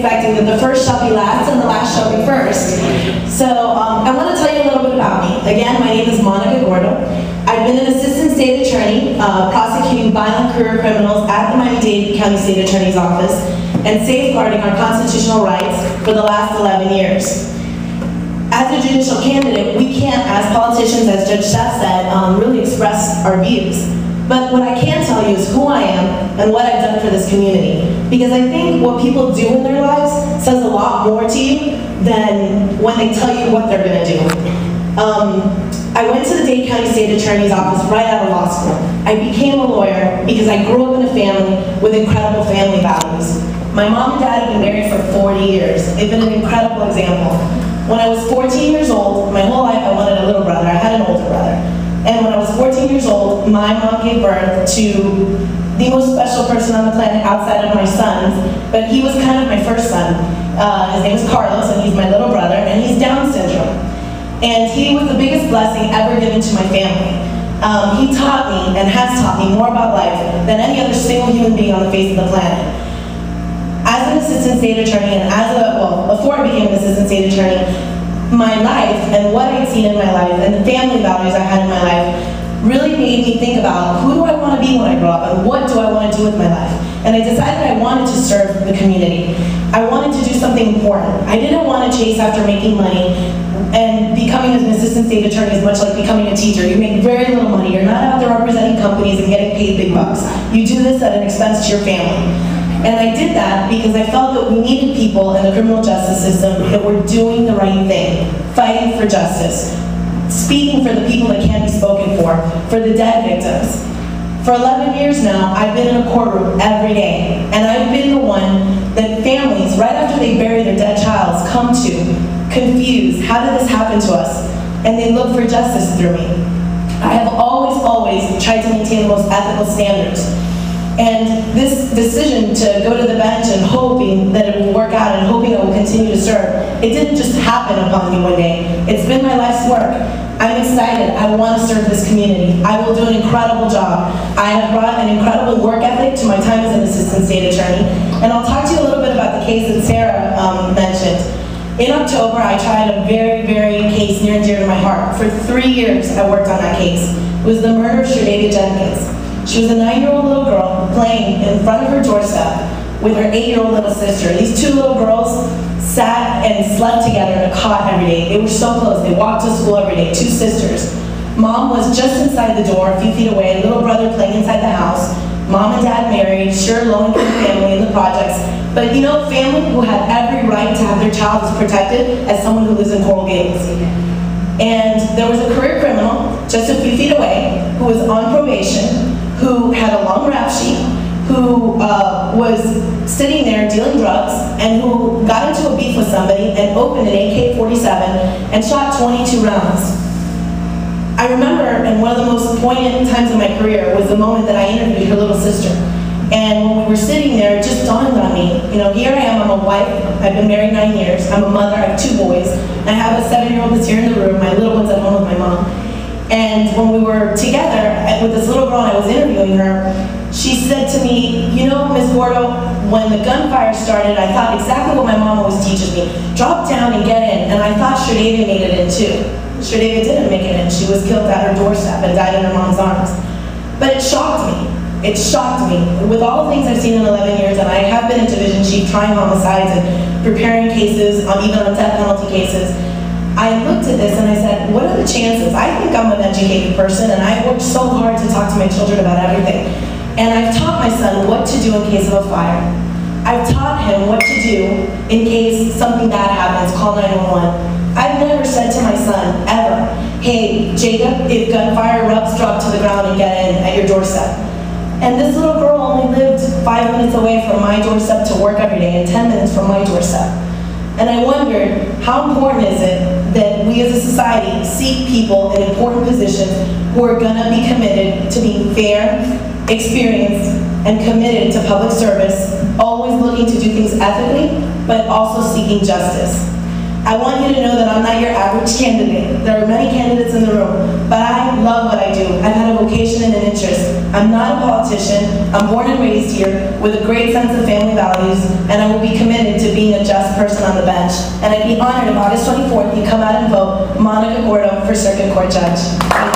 expecting that the first shall be last and the last shall be first. So I want to tell you a little bit about me. Again, my name is Gordo. I've been an assistant state attorney prosecuting violent career criminals at the Miami-Dade County State Attorney's Office and safeguarding our constitutional rights for the last 11 years. As a judicial candidate, we can't, as politicians, as Judge Sheff said, really express our views. But what I can tell you is who I am and what I've done for this community. Because I think what people do in their lives says a lot more to you than when they tell you what they're going to do. I went to the Dade County State Attorney's Office right out of law school. I became a lawyer because I grew up in a family with incredible family values. My mom and dad have been married for 40 years. They've been an incredible example. When I was 14 years old, my whole life I wanted a little brother. I had an older brother. And when I was 14 years old, my mom gave birth to the most special person on the planet outside of my sons, but he was kind of my first son. His name is Carlos, and he's my little brother, and he's Down syndrome. And he was the biggest blessing ever given to my family. He taught me, and has taught me, more about life than any other single human being on the face of the planet. As an assistant state attorney, and before I became an assistant state attorney, my life and what I'd seen in my life and the family values I had in my life really made me think about who do I want to be when I grow up and what do I want to do with my life. And I decided I wanted to serve the community. I wanted to do something important. I didn't want to chase after making money, and becoming an assistant state attorney is much like becoming a teacher. You make very little money. You're not out there representing companies and getting paid big bucks. You do this at an expense to your family. And I did that because I felt that we needed people in the criminal justice system that were doing the right thing, fighting for justice, speaking for the people that can't be spoken for the dead victims. For 11 years now, I've been in a courtroom every day, and I've been the one that families, right after they bury their dead child, come to, confused, how did this happen to us? And they look for justice through me. I have always tried to maintain the most ethical standards. And this decision to go to the bench and hoping that it will work out and hoping I will continue to serve, it didn't just happen upon me one day. It's been my life's work. I'm excited. I want to serve this community. I will do an incredible job. I have brought an incredible work ethic to my time as an assistant state attorney. And I'll talk to you a little bit about the case that Sarah mentioned. In October, I tried a very case near and dear to my heart. For 3 years, I worked on that case. It was the murder of Shirdavid Jenkins. She was a 9-year-old little girl playing in front of her doorstep with her 8-year-old little sister. These two little girls sat and slept together in a cot every day. They were so close. They walked to school every day, two sisters. Mom was just inside the door, a few feet away, little brother playing inside the house. Mom and dad married, sure, low-income family in the projects. But you know, family who had every right to have their child as protected as someone who lives in Coral Gables. And there was a career criminal just a few feet away who was on probation, who had a long rap sheet, who was sitting there dealing drugs, and who got into a beef with somebody and opened an AK-47 and shot 22 rounds. I remember, and one of the most poignant times of my career was the moment that I interviewed her little sister. And when we were sitting there, it just dawned on me, you know, here I am, I'm a wife, I've been married 9 years, I'm a mother, I have 2 boys, I have a 7-year-old that's here in the room, my little one's at home with my mom. And when we were together with this little girl and I was interviewing her, she said to me, you know, Ms. Gordo, when the gunfire started, I thought exactly what my mom always teaches me, drop down and get in. And I thought Shirdavid made it in too. Shirdavid didn't make it in. She was killed at her doorstep and died in her mom's arms. But it shocked me. It shocked me. With all the things I've seen in 11 years, and I have been a division chief trying homicides and preparing cases, even on death penalty cases, I looked at this and I said, what are the chances? I think I'm an educated person, and I've worked so hard to talk to my children about everything. And I've taught my son what to do in case of a fire. I've taught him what to do in case something bad happens, call 911. I've never said to my son, ever, hey, Jacob, if gunfire erupts, drop to the ground and get in at your doorstep. And this little girl only lived 5 minutes away from my doorstep to work every day and 10 minutes from my doorstep. And I wondered, how important is it that we as a society seek people in important positions who are going to be committed to being fair, experienced, and committed to public service, always looking to do things ethically, but also seeking justice. I want you to know that I'm not your average candidate. There are many candidates in the room, but I love what I do. I've had a vocation and an interest. I'm not a politician. I'm born and raised here with a great sense of family values, and I will be committed to being a just person on the bench. And I'd be honored if August 24th you come out and vote Monica Gordo for Circuit Court Judge.